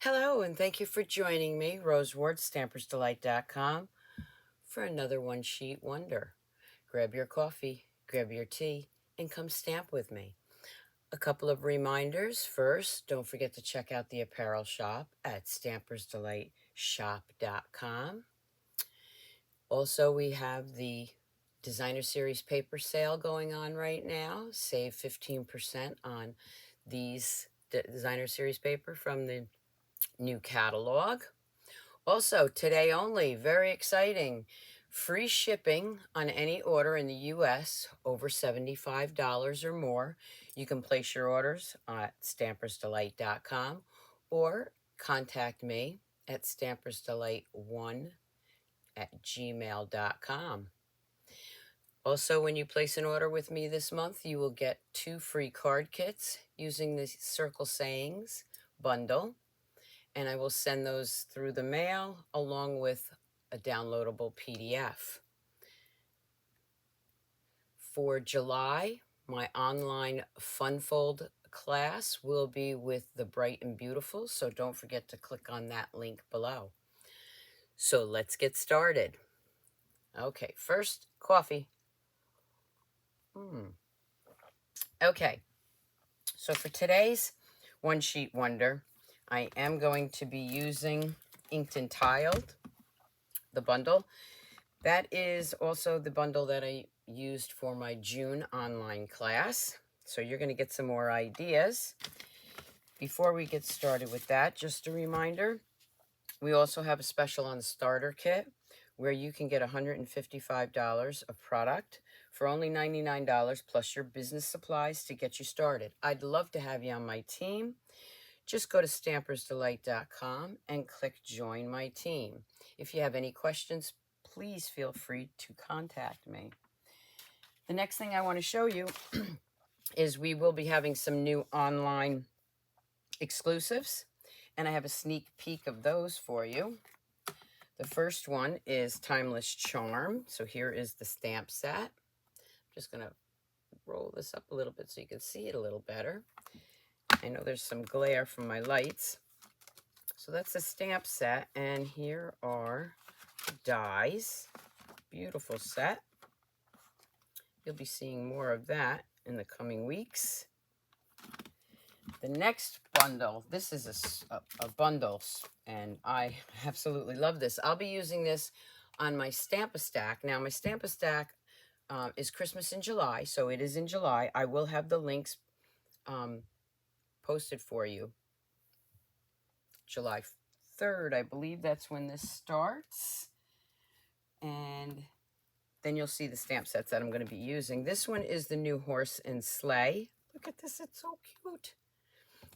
Hello, and thank you for joining me, Rose Ward, Stampersdelight.com, for another one sheet wonder. Grab your coffee, grab your tea, and come stamp with me. A couple of reminders. First, don't forget to check out the apparel shop at stampersdelightshop.com. Also, we have the designer series paper sale going on right now. Save 15% on these designer series paper from the new catalog. Also, today only, very exciting, free shipping on any order in the U.S. over $75 or more. You can place your orders at stampersdelight.com or contact me at stampersdelight1@gmail.com. Also, when you place an order with me this month, you will get 2 free card kits using the Circle Sayings bundle, and I will send those through the mail along with a downloadable PDF. For July, my online Funfold class will be with the Bright&Beautiful, so don't forget to click on that link below. So let's get started. Okay, first, coffee. Okay, so for today's one sheet wonder, I am going to be using Inked and Tiled, the bundle. That is also the bundle that I used for my June online class. So you're going to get some more ideas. Before we get started with that, just a reminder, we also have a special on the starter kit where you can get $155 of product for only $99 plus your business supplies to get you started. I'd love to have you on my team. Just go to Stampersdelight.com and click Join My Team. If you have any questions, please feel free to contact me. The next thing I want to show you is we will be having some new online exclusives, and I have a sneak peek of those for you. The first one is Timeless Charm. So here is the stamp set. I'm just going to roll this up a little bit so you can see it a little better. I know there's some glare from my lights. So that's a stamp set, and here are dies. Beautiful set. You'll be seeing more of that in the coming weeks. The next bundle, this is a bundle, and I absolutely love this. I'll be using this on my Stamp-A-Stack. Now, my Stamp-A-Stack is Christmas in July, so it is in July. I will have the links posted for you. July 3rd, I believe that's when this starts. And then you'll see the stamp sets that I'm going to be using. This one is the new Horse and Sleigh. Look at this, it's so cute.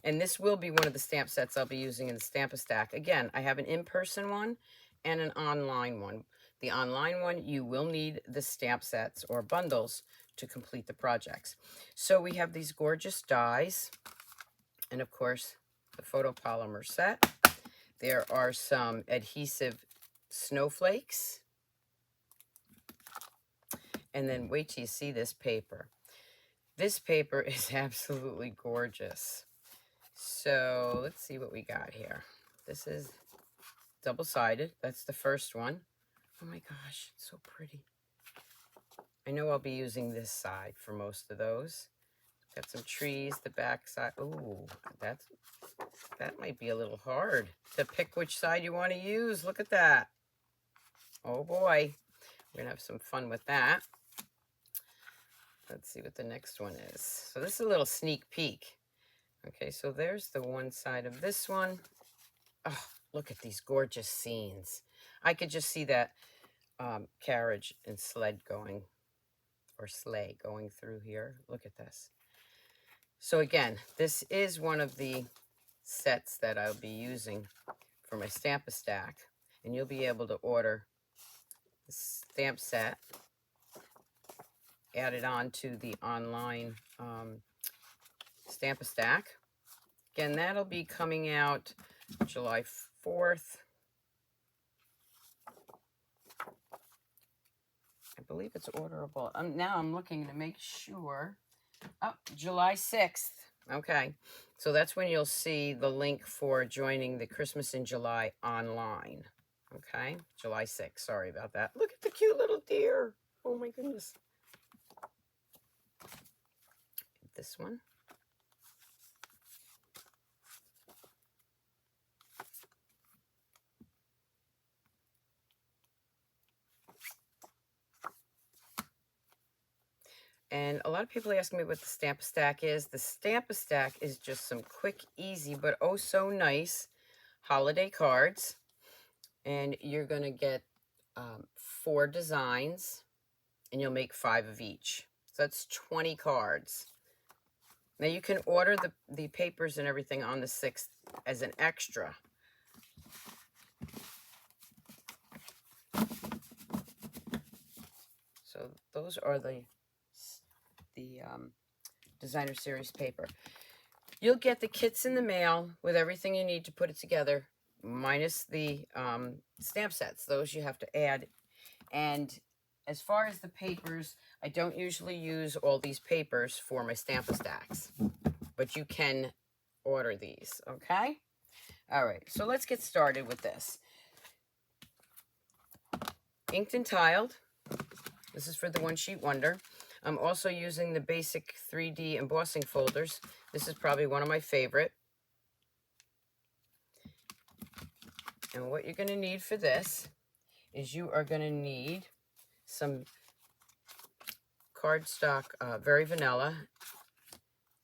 And this will be one of the stamp sets I'll be using in the Stamp-A-Stack. Again, I have an in-person one and an online one. The online one, you will need the stamp sets or bundles to complete the projects. So we have these gorgeous dies, and of course, the photopolymer set. There are some adhesive snowflakes. And then wait till you see this paper. This paper is absolutely gorgeous. So let's see what we got here. This is double-sided. That's the first one. Oh my gosh, it's so pretty. I know I'll be using this side for most of those. Got some trees, the back side. Ooh, that might be a little hard to pick which side you want to use. Look at that. Oh boy, we're gonna have some fun with that. Let's see what the next one is. So this is a little sneak peek. Okay, so there's the one side of this one. Oh, look at these gorgeous scenes. I could just see that carriage and sled going, or sleigh going through here. Look at this. So again, this is one of the sets that I'll be using for my Stamp-A-Stack, and you'll be able to order the stamp set, add it on to the online Stamp-A-Stack. Again, that'll be coming out July 4th. I believe it's orderable. Now I'm looking to make sure. Oh, July 6th. Okay, so that's when you'll see the link for joining the Christmas in July online. Okay, July 6th. Sorry about that. Look at the cute little deer. Oh my goodness. This one. And a lot of people ask me what the Stamp-A-Stack is. The Stamp-A-Stack is just some quick, easy, but oh so nice holiday cards. And you're going to get 4 designs, and you'll make 5 of each. So that's 20 cards. Now you can order the papers and everything on the 6th as an extra. So those are the designer series paper. You'll get the kits in the mail with everything you need to put it together, minus the stamp sets. Those you have to add. And as far as the papers, I don't usually use all these papers for my Stamp-A-Stacks, but you can order these, okay? All right, so let's get started with this. Inked and tiled. This is for the One Sheet Wonder. I'm also using the basic 3D embossing folders. This is probably one of my favorite. And what you're going to need for this is you are going to need some cardstock, Very Vanilla.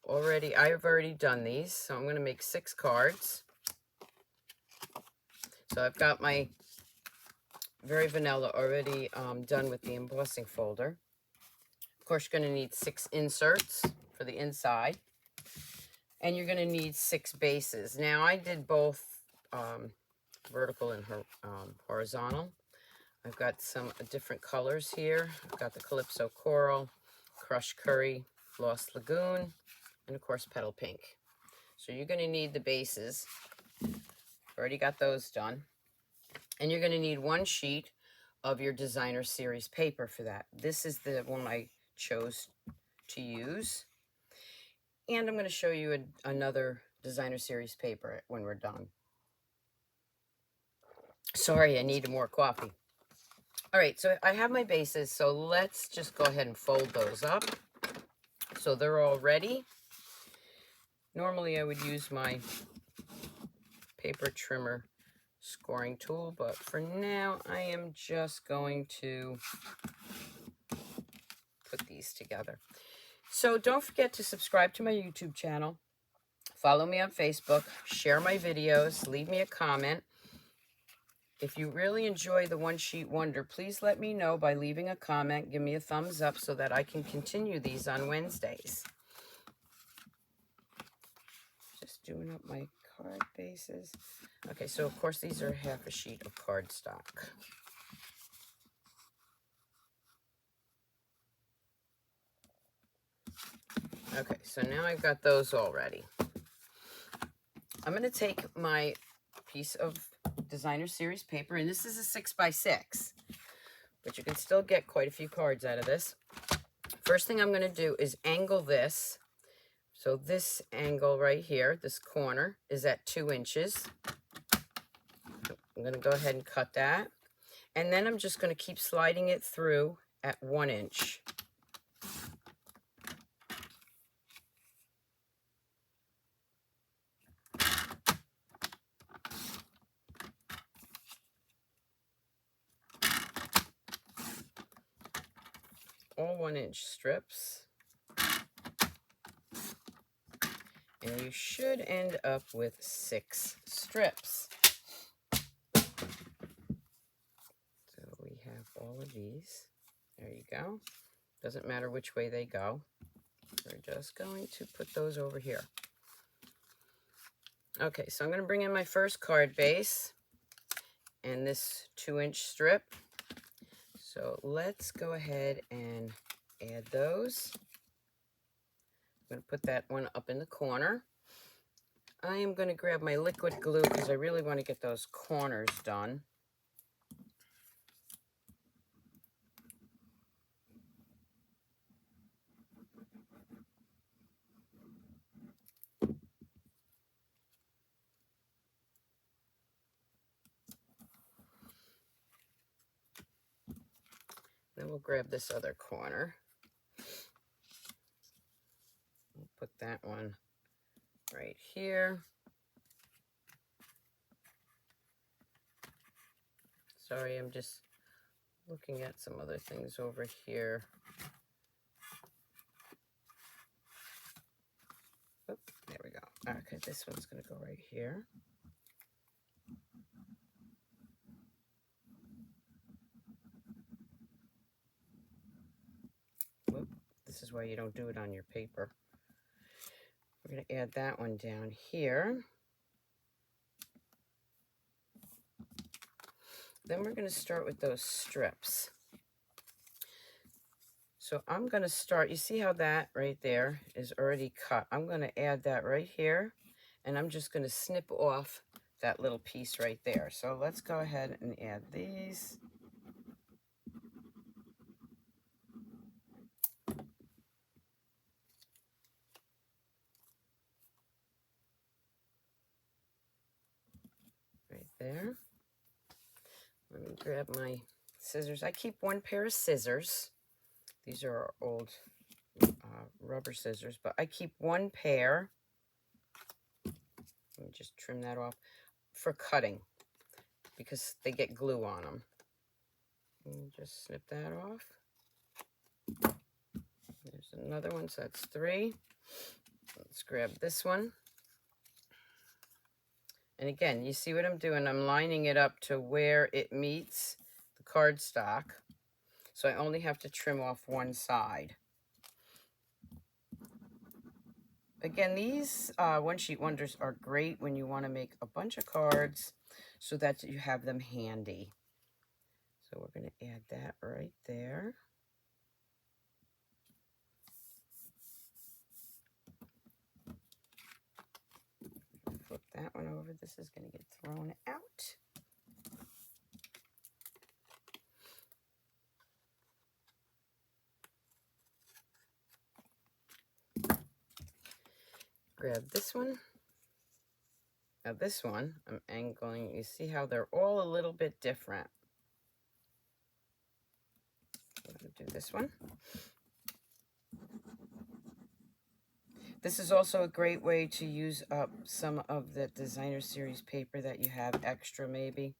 I've already done these, so I'm going to make 6 cards. So I've got my Very Vanilla already done with the embossing folder. Of course, you're going to need 6 inserts for the inside. And you're going to need 6 bases. Now, I did both vertical and horizontal. I've got some different colors here. I've got the Calypso Coral, Crushed Curry, Lost Lagoon, and of course Petal Pink. So you're going to need the bases. Already got those done. And you're going to need 1 sheet of your designer series paper for that. This is the one I chose to use. And I'm going to show you another designer series paper when we're done. Sorry, I needed more coffee. All right, so I have my bases, so let's just go ahead and fold those up. So they're all ready. Normally I would use my paper trimmer scoring tool, but for now I am just going to put these together. So don't forget to subscribe to my YouTube channel, follow me on Facebook, share my videos, leave me a comment. If you really enjoy the One Sheet Wonder, please let me know by leaving a comment. Give me a thumbs up so that I can continue these on Wednesdays. Just doing up my card bases. Okay, so of course these are half a sheet of cardstock. Okay, so now I've got those all ready. I'm going to take my piece of designer series paper, and this is a 6x6, but you can still get quite a few cards out of this. First thing I'm going to do is angle this. So this angle right here, this corner, is at 2 inches. I'm going to go ahead and cut that. And then I'm just going to keep sliding it through at 1 inch. All 1 inch strips. And you should end up with 6 strips. So we have all of these. There you go. Doesn't matter which way they go. We're just going to put those over here. Okay, so I'm going to bring in my first card base and this 2 inch strip. So let's go ahead and add those. I'm going to put that one up in the corner. I am going to grab my liquid glue because I really want to get those corners done. we'll grab this other corner. We'll put that one right here. Sorry, I'm just looking at some other things over here. Oop, there we go. Okay, this one's going to go right here. Whoop, this is why you don't do it on your paper. We're going to add that one down here. Then we're going to start with those strips. So I'm going to start, you see how that right there is already cut. I'm going to add that right here, and I'm just going to snip off that little piece right there. So let's go ahead and add these. Right there. Let me grab my scissors. I keep one pair of scissors. These are our old rubber scissors, but I keep one pair. Let me just trim that off for cutting because they get glue on them. And just snip that off. There's another one, so that's 3. Let's grab this one. And again, you see what I'm doing? I'm lining it up to where it meets the cardstock. So I only have to trim off one side. Again, these One Sheet Wonders are great when you want to make a bunch of cards so that you have them handy. So we're going to add that right there. Flip that one over. This is going to get thrown out. Grab this one. Now this one, I'm angling. You see how they're all a little bit different. I'm going to do this one. This is also a great way to use up some of the designer series paper that you have extra maybe.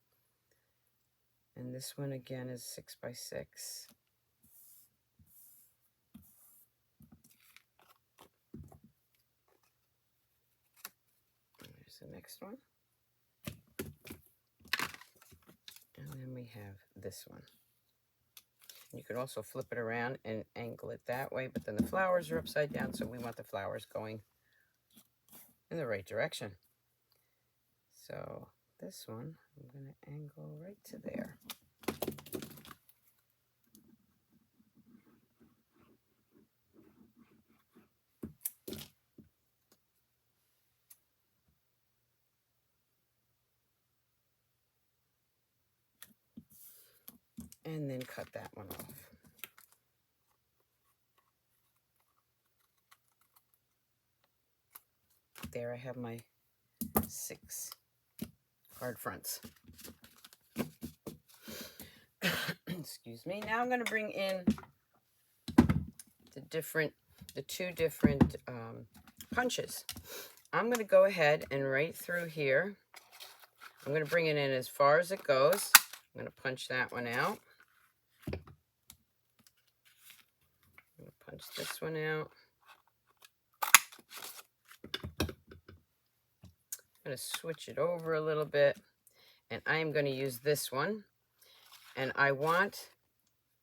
And this one again is 6 by 6. There's the next one. And then we have this one. You could also flip it around and angle it that way, but then the flowers are upside down, so we want the flowers going in the right direction. So this one, I'm going to angle right to there. And then cut that one off. There I have my 6 card fronts. Excuse me. Now I'm going to bring in the 2 different punches. I'm going to go ahead and right through here, I'm going to bring it in as far as it goes. I'm going to punch that one out. I'm going to punch this one out. I'm going to switch it over a little bit, and I am going to use this one, and I want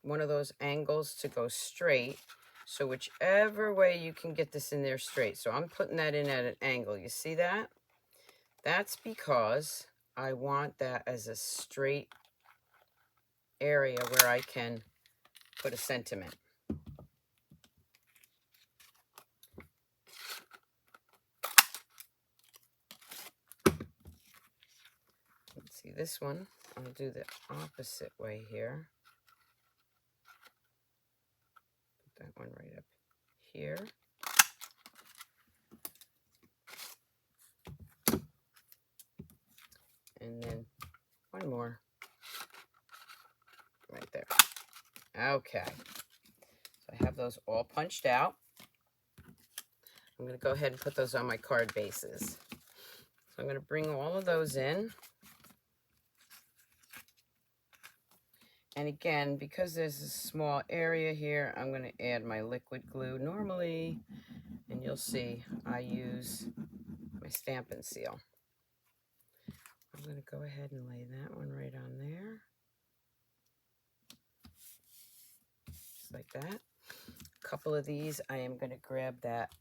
one of those angles to go straight, so whichever way you can get this in there straight. So I'm putting that in at an angle. You see that? That's because I want that as a straight area where I can put a sentiment. See this one, I'll do the opposite way here. Put that one right up here. And then one more right there. Okay, so I have those all punched out. I'm going to go ahead and put those on my card bases. So I'm going to bring all of those in. And again, because there's a small area here, I'm going to add my liquid glue normally. And you'll see I use my stamp and seal. I'm going to go ahead and lay that one right on there. Just like that. A couple of these, I am going to grab that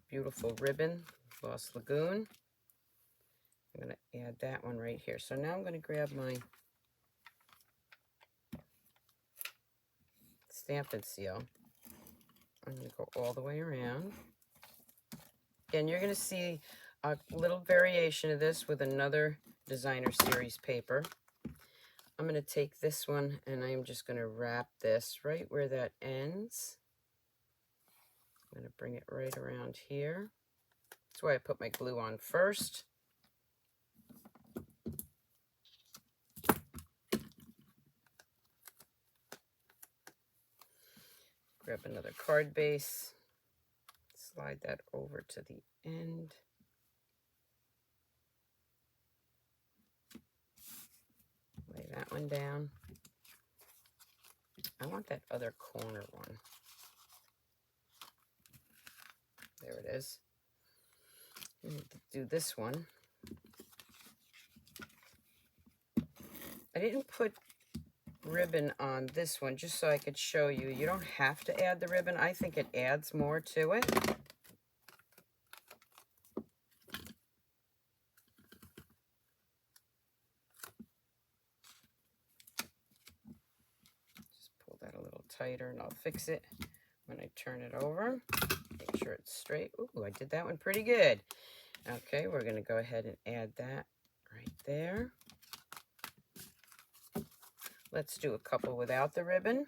beautiful ribbon, Lost Lagoon. I'm going to add that one right here. So now I'm going to grab my stamp and seal. I'm going to go all the way around. And you're going to see a little variation of this with another designer series paper. I'm going to take this one and I'm just going to wrap this right where that ends. I'm going to bring it right around here. That's why I put my glue on first. Grab another card base. Slide that over to the end. Lay that one down. I want that other corner one. There it is. I'm going to do this one. I didn't put ribbon on this one just so I could show you. You don't have to add the ribbon. I think it adds more to it. Just pull that a little tighter and I'll fix it when I turn it over. Make sure it's straight. Ooh, I did that one pretty good. Okay, we're going to go ahead and add that right there. Let's do a couple without the ribbon.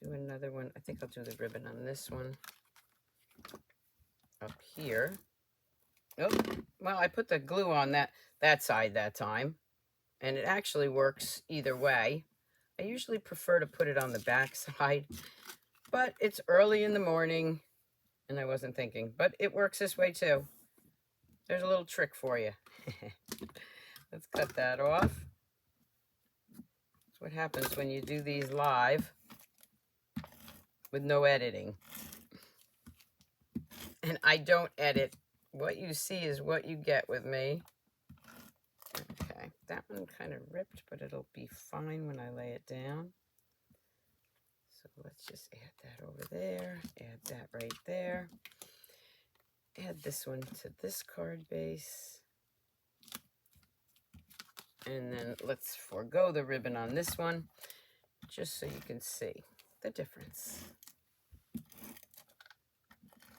Do another one. I think I'll do the ribbon on this one up here. Oh, well, I put the glue on that side that time, and it actually works either way. I usually prefer to put it on the back side, but it's early in the morning, and I wasn't thinking. But it works this way, too. There's a little trick for you. Let's cut that off. That's what happens when you do these live with no editing. And I don't edit. What you see is what you get with me. Okay, that one kind of ripped, but it'll be fine when I lay it down. So let's just add that over there. Add that right there. Add this one to this card base. And then let's forego the ribbon on this one, just so you can see the difference.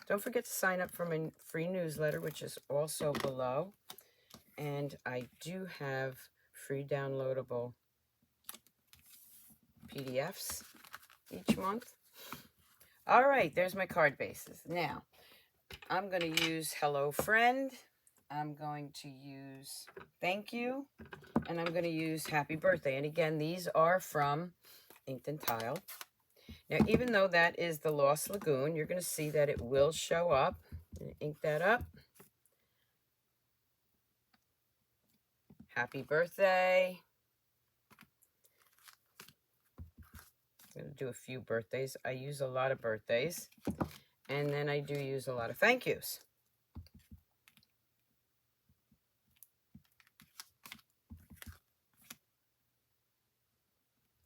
Don't forget to sign up for my free newsletter, which is also below. And I do have free downloadable PDFs each month. All right, there's my card bases. Now, I'm going to use Hello Friend. I'm going to use Thank You. And I'm going to use Happy Birthday. And again, these are from Inked and Tiled. Now, even though that is the Lost Lagoon, you're going to see that it will show up. Ink that up. Happy birthday. I'm going to do a few birthdays. I use a lot of birthdays. And then I do use a lot of thank yous.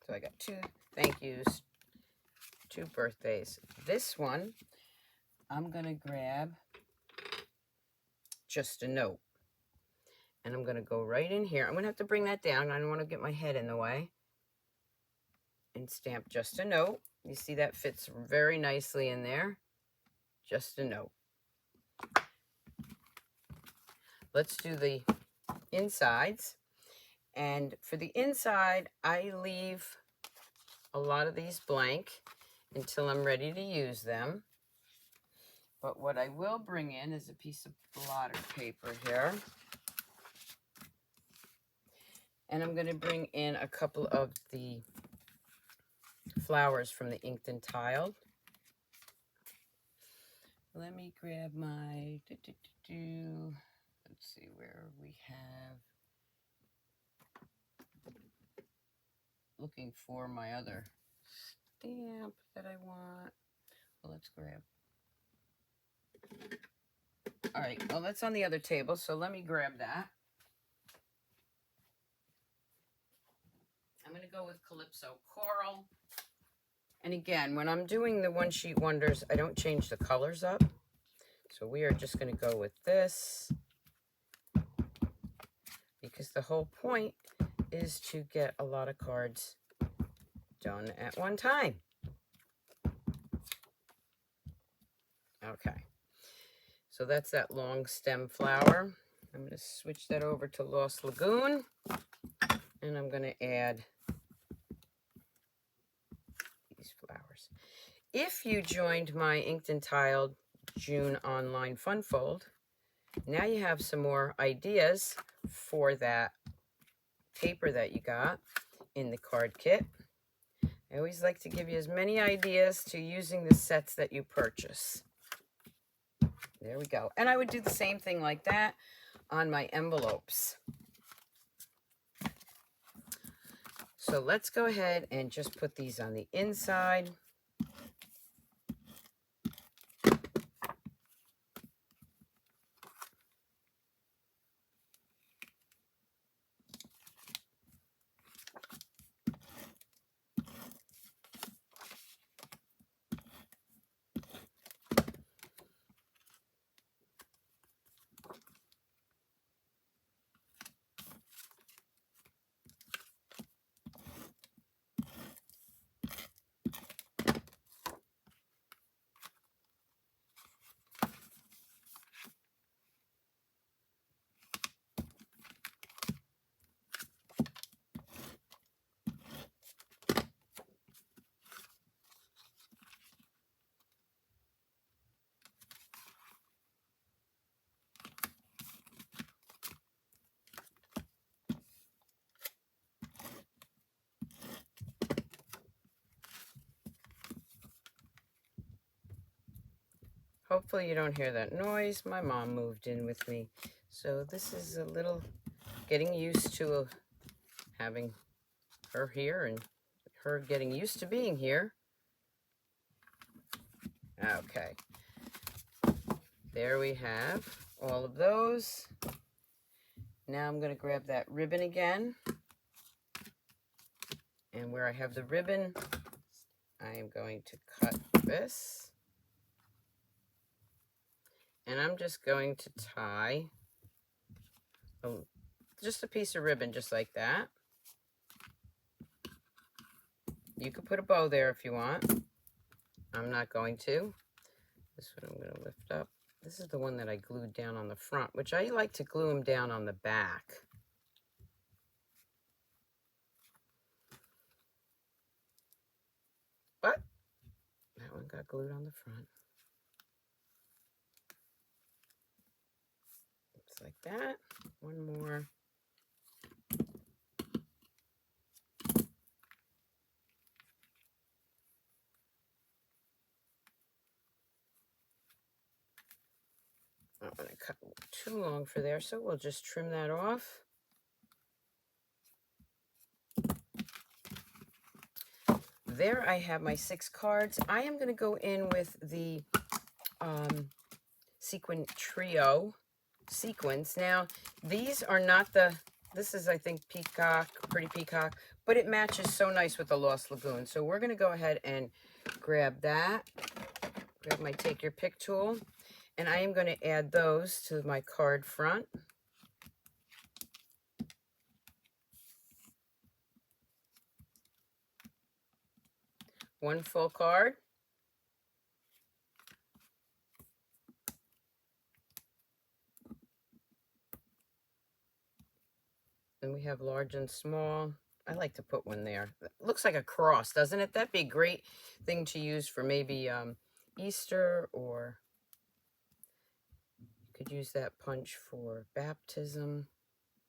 So I got 2 thank yous, 2 birthdays. This one, I'm going to grab Just a Note. And I'm going to go right in here. I'm going to have to bring that down. I don't want to get my head in the way. And stamp Just a Note. You see that fits very nicely in there. Just a Note. Let's do the insides. And for the inside, I leave a lot of these blank until I'm ready to use them. But what I will bring in is a piece of blotter paper here. And I'm going to bring in a couple of the flowers from the Inked and Tiled. Let me grab my, let's see where we have, looking for my other stamp that I want. Well, let's grab. All right, well, that's on the other table, so let me grab that. I'm going to go with Calypso Coral. And again, when I'm doing the One Sheet Wonders, I don't change the colors up. So we are just going to go with this, because the whole point is to get a lot of cards done at one time. Okay, so that's that long stem flower. I'm going to switch that over to Lost Lagoon, and I'm going to add these flowers. If you joined my Inked and Tiled June online fun fold, now you have some more ideas for that paper that you got in the card kit. I always like to give you as many ideas to using the sets that you purchase. There we go. And I would do the same thing like that on my envelopes. So let's go ahead and just put these on the inside. Hopefully you don't hear that noise. My mom moved in with me. So this is a little getting used to having her here and her getting used to being here. Okay. There we have all of those. Now I'm going to grab that ribbon again. And where I have the ribbon, I am going to cut this. And I'm just going to tie just a piece of ribbon just like that. You could put a bow there if you want. I'm not going to. This one I'm going to lift up. This is the one that I glued down on the front, which I like to glue them down on the back. But that one got glued on the front. Just like that. One more. I'm going to cut too long for there, so we'll just trim that off. There I have my 6 cards. I am going to go in with the Sequin Trio sequins. Now, these are not this is, I think, Peacock, Pretty Peacock, but it matches so nice with the Lost Lagoon. So we're going to go ahead and grab that. Grab my Take Your Pick tool. And I am going to add those to my card front. One full card. Then we have large and small. I like to put one there. It looks like a cross, doesn't it? That'd be a great thing to use for maybe Easter, or you could use that punch for baptism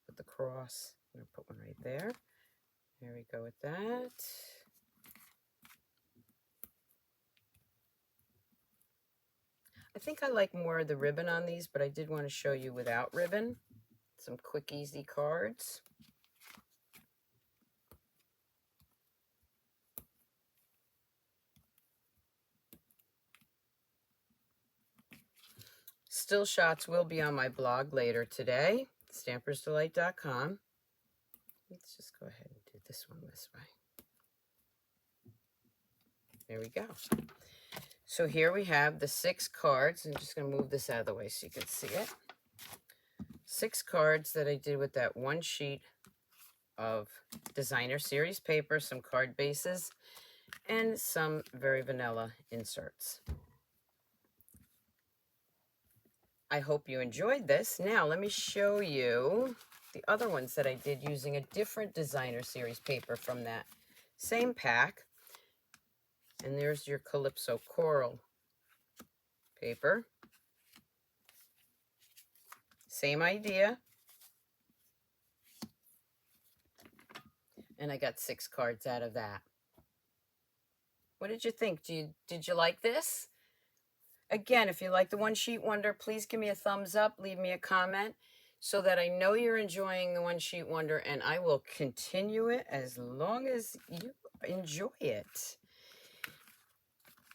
with the cross. I'm going to put one right there. There we go with that. I think I like more of the ribbon on these, but I did want to show you without ribbon. Some quick, easy cards. Still shots will be on my blog later today, stampersdelight.com. Let's just go ahead and do this one this way. There we go. So here we have the 6 cards. I'm just going to move this out of the way so you can see it. 6 cards that I did with that one sheet of designer series paper, some card bases, and some very vanilla inserts. I hope you enjoyed this. Now let me show you the other ones that I did using a different designer series paper from that same pack. And there's your Calypso Coral paper. Same idea. And I got 6 cards out of that. What did you think? Did you like this? Again, if you like the One Sheet Wonder, please give me a thumbs up, leave me a comment so that I know you're enjoying the One Sheet Wonder, and I will continue it as long as you enjoy it.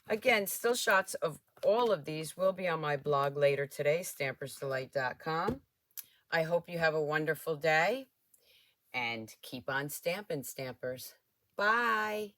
Again, still shots of all of these will be on my blog later today, stampersdelight.com. I hope you have a wonderful day, and keep on stamping, Stampers. Bye.